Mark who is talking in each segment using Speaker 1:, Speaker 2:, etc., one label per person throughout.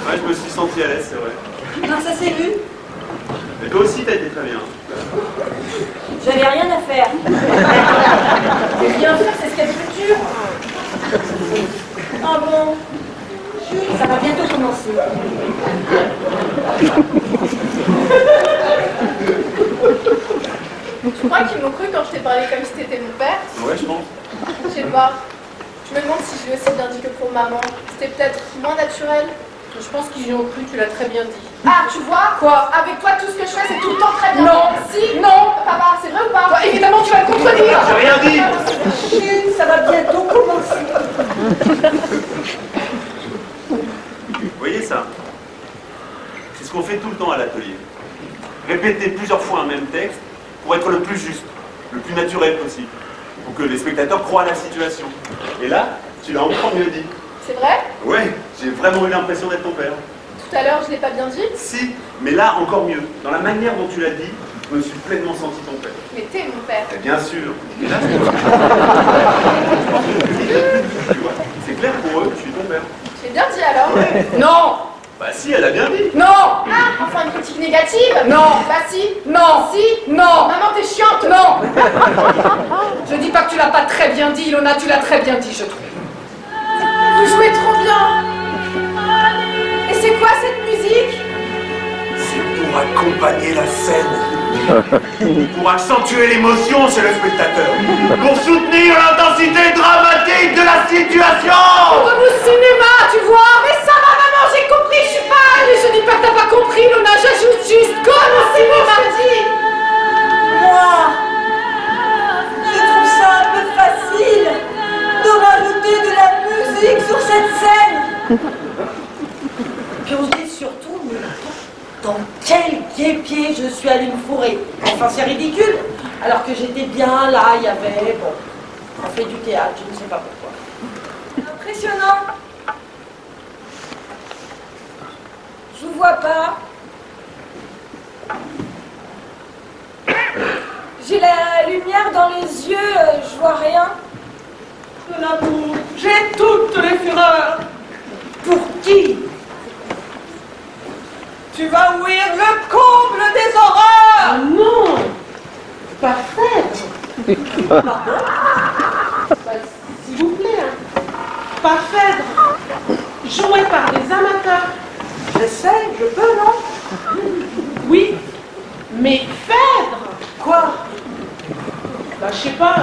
Speaker 1: Ouais, je me suis senti à l'aise, c'est vrai.
Speaker 2: Non, ça s'est vu.
Speaker 1: Mais toi aussi, t'as été très bien.
Speaker 2: J'avais rien à faire. Mais bien sûr, c'est ce qu'elle fait dur. Ah bon, Jules, ça va bientôt commencer.
Speaker 3: Tu crois qu'ils m'ont cru quand je t'ai parlé comme si t'étais mon père?
Speaker 1: Ouais, je pense.
Speaker 3: Je sais pas. Je me demande si je l'ai aussi bien dit que pour maman. C'était peut-être moins naturel.
Speaker 4: Je pense qu'ils y ont cru, tu l'as très bien dit.
Speaker 3: Ah, tu vois?
Speaker 4: Quoi?
Speaker 3: Avec toi, tout ce que je fais, c'est tout le temps très bien.
Speaker 4: Non.
Speaker 3: Si. Non. Papa, c'est vrai ou pas?
Speaker 4: Toi, évidemment, tu vas le contredire.
Speaker 1: J'ai rien dit.
Speaker 2: Jules, ça va bientôt commencer.
Speaker 1: Vous voyez ça? C'est ce qu'on fait tout le temps à l'atelier. Répéter plusieurs fois un même texte pour être le plus juste, le plus naturel possible, pour que les spectateurs croient à la situation. Et là, tu l'as encore mieux dit.
Speaker 3: C'est vrai?
Speaker 1: Ouais, j'ai vraiment eu l'impression d'être ton père.
Speaker 3: Tout à l'heure, je l'ai pas bien dit?
Speaker 1: Si, mais là, encore mieux. Dans la manière dont tu l'as dit, je me suis pleinement senti ton père.
Speaker 3: Mais t'es mon père.
Speaker 1: Et bien sûr. Et là, tu vois, c'est clair pour eux, je suis ton père.
Speaker 3: J'ai bien dit alors?
Speaker 4: Non.
Speaker 1: Bah si, elle a bien dit.
Speaker 4: Non.
Speaker 3: Ah, enfin une critique négative?
Speaker 4: Non.
Speaker 3: Bah si.
Speaker 4: Non.
Speaker 3: Si.
Speaker 4: Non.
Speaker 3: Maman, t'es chiante.
Speaker 4: Non. Je dis pas que tu l'as pas très bien dit, Ilona, tu l'as très bien dit, je trouve.
Speaker 3: Vous jouez trop bien. Et c'est quoi cette musique?
Speaker 1: C'est pour accompagner la scène. Pour accentuer l'émotion chez le spectateur. Pour soutenir l'intensité dramatique de la situation.
Speaker 4: Comme au cinéma, tu vois.
Speaker 3: Mais ça va, maman, j'ai compris, je suis pas...
Speaker 4: Mais je dis pas que t'as pas compris, Ilona, j'ajoute juste comme au cinéma.
Speaker 2: Moi, je trouve ça un peu facile de rajouter de la musique sur cette scène. Puis on se dit surtout, mais dans quel guêpier je suis allée me fourrer? Enfin, c'est ridicule. Alors que j'étais bien là, il y avait... Bon, on fait du théâtre, je ne sais pas pourquoi. Impressionnant. Je vous vois pas. J'ai la lumière dans les yeux, je vois rien.
Speaker 4: De l'amour, j'ai toutes les fureurs.
Speaker 2: Pour qui?
Speaker 4: Tu vas ouïr le comble des horreurs. Ah non, parfaite.
Speaker 2: Pardon?
Speaker 4: Bah, s'il vous plaît, hein. Pas Phèdre, joué par des amateurs.
Speaker 2: J'essaie, je peux, non?
Speaker 4: Oui, mais Phèdre.
Speaker 2: Quoi?
Speaker 4: Bah, je sais pas.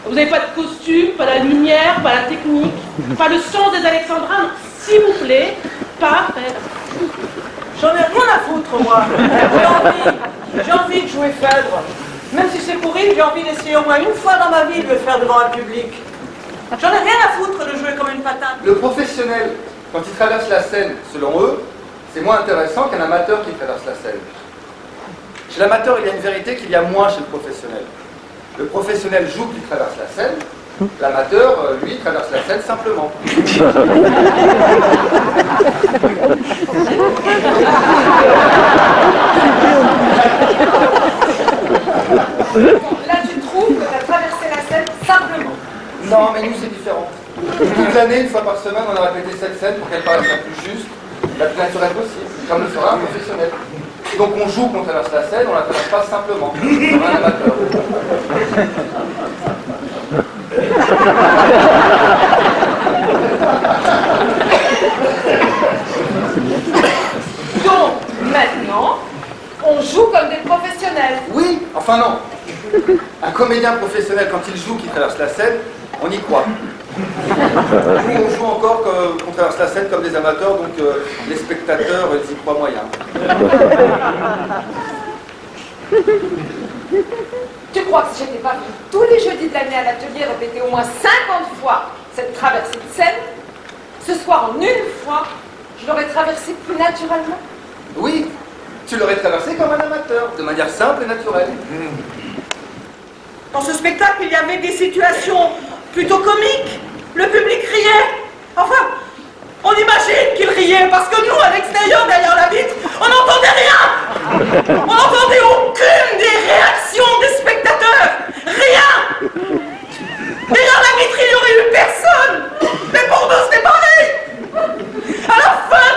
Speaker 4: Vous n'avez pas de costume, pas la lumière, pas la technique, pas le son des alexandrins. S'il vous plaît, pas Phèdre.
Speaker 2: J'en ai rien à foutre, moi. J'ai envie de jouer Phèdre. Même si c'est pourri, j'ai envie d'essayer au moins une fois dans ma vie de le faire devant un public. J'en ai rien à foutre de jouer comme une patate.
Speaker 5: Le professionnel, quand il traverse la scène, selon eux, c'est moins intéressant qu'un amateur qui traverse la scène. Chez l'amateur, il y a une vérité qu'il y a moins chez le professionnel. Le professionnel joue qu'il traverse la scène, l'amateur, lui, traverse la scène simplement.
Speaker 3: Là, tu trouves que t'as traversé la scène simplement.
Speaker 5: Non, mais nous, c'est différent. Toute l'année, une fois par semaine, on a répété cette scène pour qu'elle paraisse la plus juste, la plus naturelle possible, comme le fera un professionnel. Et donc on joue qu'on traverse la scène, on la traverse pas simplement, comme un amateur.
Speaker 4: Donc, maintenant, on joue comme des professionnels.
Speaker 5: Oui, enfin non. Un comédien professionnel, quand il joue qu'il traverse la scène, on y croit. Nous, on joue encore qu'on traverse la scène comme des amateurs, donc les spectateurs, ils y croient moyen.
Speaker 4: Tu crois que si j'étais pas venue tous les jeudis de l'année à l'atelier répéter au moins 50 fois cette traversée de scène, ce soir en une fois, je l'aurais traversée plus naturellement?
Speaker 5: Oui, tu l'aurais traversé comme un amateur, de manière simple et naturelle.
Speaker 2: Dans ce spectacle, il y avait des situations plutôt comiques. Le public riait. Enfin, on imagine qu'il riait parce que nous, à l'extérieur, derrière la vitre, on n'entendait rien. On n'entendait aucune des réactions des spectateurs. Rien. Derrière la vitre, il n'y aurait eu personne. Mais pour nous, c'était pareil. À la fin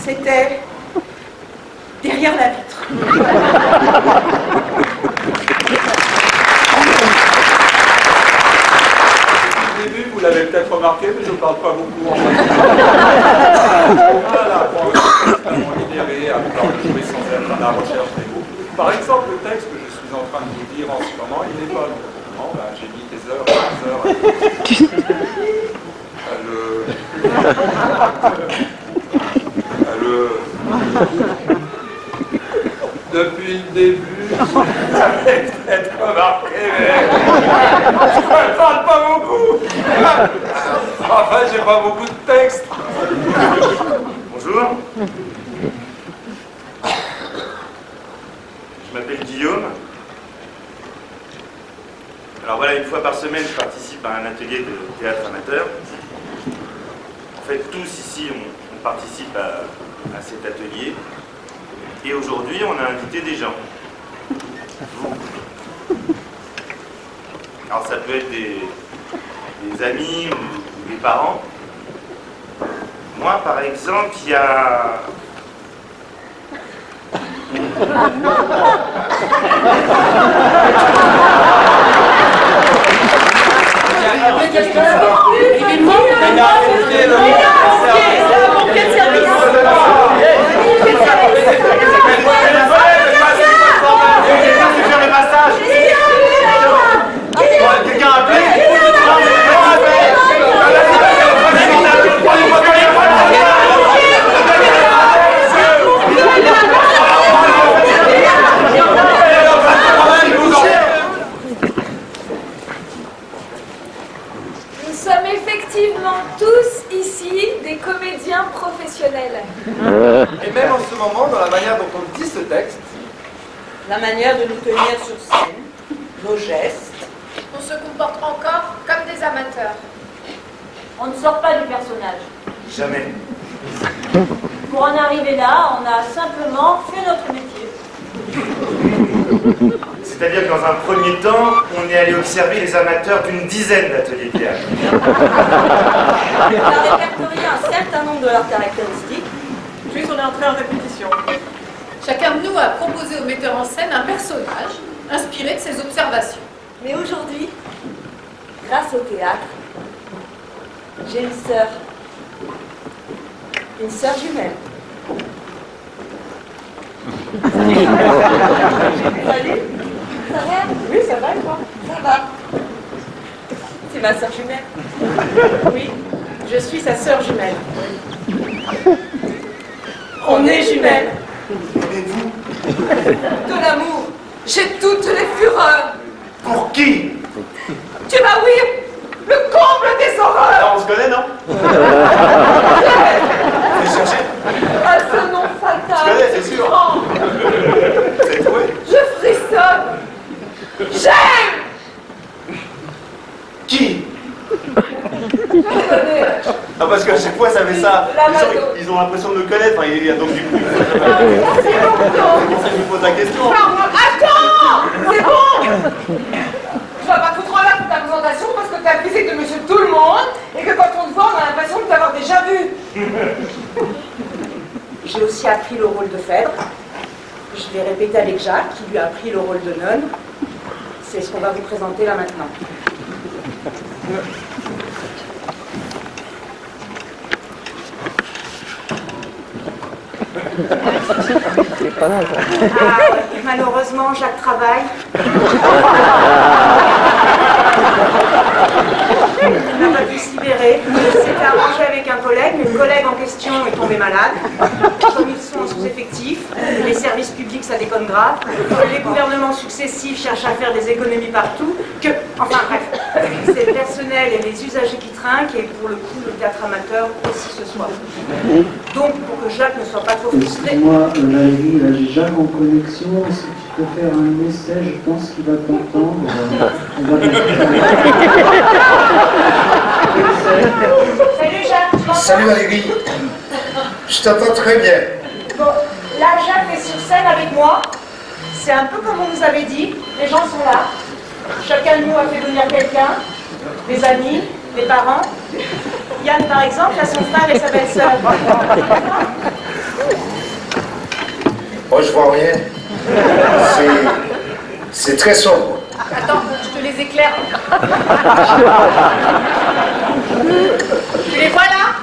Speaker 2: C'était derrière la vitre.
Speaker 6: Au début, vous l'avez peut-être remarqué, mais je ne parle pas beaucoup en fait. Voilà, pour extrêmement libéré, à pouvoir le jouer sans être à la recherche des mots. Par exemple, le texte que je suis en train de vous dire en ce moment, il n'est pas long. Non, ben, j'ai mis des heures et des heures. Depuis le début, vous avez peut-être remarqué, mais je ne parle pas beaucoup. Enfin, j'ai pas beaucoup de texte.
Speaker 7: Bonjour. Je m'appelle Guillaume. Alors voilà, une fois par semaine, je participe à un atelier de théâtre amateur. En fait, tous ici, on participe à cet atelier. Et aujourd'hui, on a invité des gens. Vous. Alors ça peut être des amis ou des parents. Moi, par exemple, il y a...
Speaker 1: Quelqu'un a appelé?
Speaker 3: Nous sommes effectivement tous ici des comédiens professionnels.
Speaker 5: Et même en ce moment, dans la manière dont on dit ce texte,
Speaker 2: La manière de nous tenir sur scène, nos gestes.
Speaker 3: On se comporte encore comme des amateurs.
Speaker 8: On ne sort pas du personnage.
Speaker 7: Jamais.
Speaker 8: Pour en arriver là, on a simplement fait notre métier.
Speaker 7: C'est-à-dire que dans un premier temps, on est allé observer les amateurs d'une dizaine d'ateliers de théâtre.
Speaker 2: On a répertorié un certain nombre de leurs caractéristiques, puis on est entré en répétition.
Speaker 3: Chacun de nous a proposé au metteur en scène un personnage inspiré de ses observations.
Speaker 2: Mais aujourd'hui, grâce au théâtre, j'ai une sœur jumelle. Salut, ça va? Oui, ça va et toi? Ça va. C'est ma sœur jumelle. Oui, je suis sa sœur jumelle. On est jumelles.
Speaker 7: Et vous?
Speaker 2: De l'amour, j'ai toutes les fureurs.
Speaker 7: Pour qui?
Speaker 2: Tu vas oui, le comble des horreurs.
Speaker 1: Alors, on se connaît, non? Vous cherchez?
Speaker 2: À ce nom fatal,
Speaker 1: Je connais, c'est sûr.
Speaker 2: grand,
Speaker 1: C'est trouvé?
Speaker 2: je frissonne. J'aime.
Speaker 1: Qui?
Speaker 2: Je connais.
Speaker 1: Ah, parce qu'à chaque fois, ça fait ça.
Speaker 2: La
Speaker 1: Les gens,
Speaker 2: Mado.
Speaker 1: ils ont l'impression de me connaître. Enfin, il y a donc du coup.
Speaker 2: Ça fait longtemps.
Speaker 1: C'est pour ça que je vous pose la question.
Speaker 2: Pardon, attends. C'est bon. Je vais pas foutre en l'air toute ta présentation parce que t'es la physique de monsieur tout le monde et que quand on te voit, on a l'impression de t'avoir déjà vu. J'ai aussi appris le rôle de Phèdre. Je l'ai répété avec Jacques, qui lui a appris le rôle de nonne. C'est ce qu'on va vous présenter là maintenant. Malheureusement, Jacques travaille. Il n'a pas pu se libérer. Il s'était arrangé avec un collègue, mais le collègue en question est tombé malade. Comme ils sont en sous-effectif, les services publics, ça déconne grave. Les gouvernements successifs cherchent à faire des économies partout. Enfin bref, c'est le personnel et les usagers qui trinquent, et pour le coup, le théâtre amateur aussi ce soir. Donc, pour que Jacques ne soit pas trop frustré...
Speaker 9: Moi, Valérie, là j'ai Jacques en connexion. Si tu peux faire un essai, je pense qu'il va t'entendre.
Speaker 2: Salut Jacques, tu m'entends?
Speaker 10: Salut Valérie, je t'entends très bien.
Speaker 2: Bon, là Jacques est sur scène avec moi. C'est un peu comme on nous avait dit, les gens sont là. Chacun de nous a fait venir quelqu'un, des amis, des parents. Yann par exemple, a son frère et sa belle-sœur.
Speaker 10: Moi, je vois rien. C'est très sombre.
Speaker 3: Attends, je te les éclaire. Tu les vois là?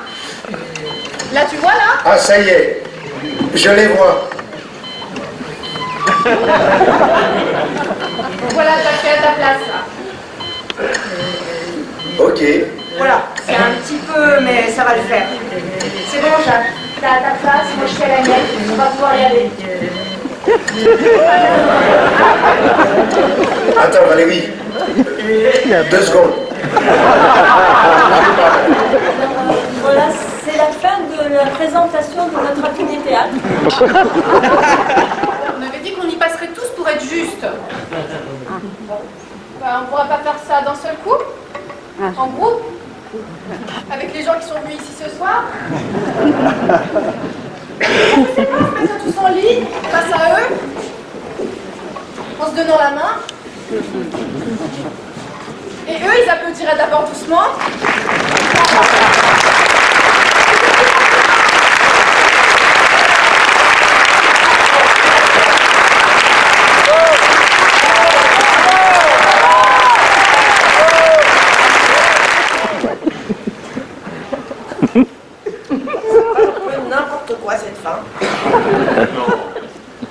Speaker 3: Là, tu vois là?
Speaker 10: Ah, ça y est. Je les vois.
Speaker 3: Voilà, t'as fait à ta place là.
Speaker 10: Ok.
Speaker 4: Voilà, c'est un petit peu, mais ça va le faire. C'est bon, Jacques. T'as à ta place, moi je fais la mienne. On va pouvoir y aller.
Speaker 10: Attends, Valérie. 2 secondes.
Speaker 8: Voilà, c'est la fin de la présentation de notre atelier théâtre.
Speaker 3: On avait dit qu'on y passerait tous pour être juste. Bah, on pourra pas faire ça d'un seul coup? En groupe? Avec les gens qui sont venus ici ce soir? Je sais pas, on se mettre tous en ligne, face à eux, en se donnant la main. Et eux, ils applaudiraient d'abord doucement.
Speaker 2: N'importe quoi cette fin.
Speaker 1: Non.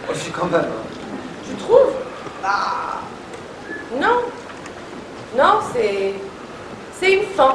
Speaker 5: Oh, si, quand même.
Speaker 2: Tu trouves? Bah. Non. Non, c'est une fin.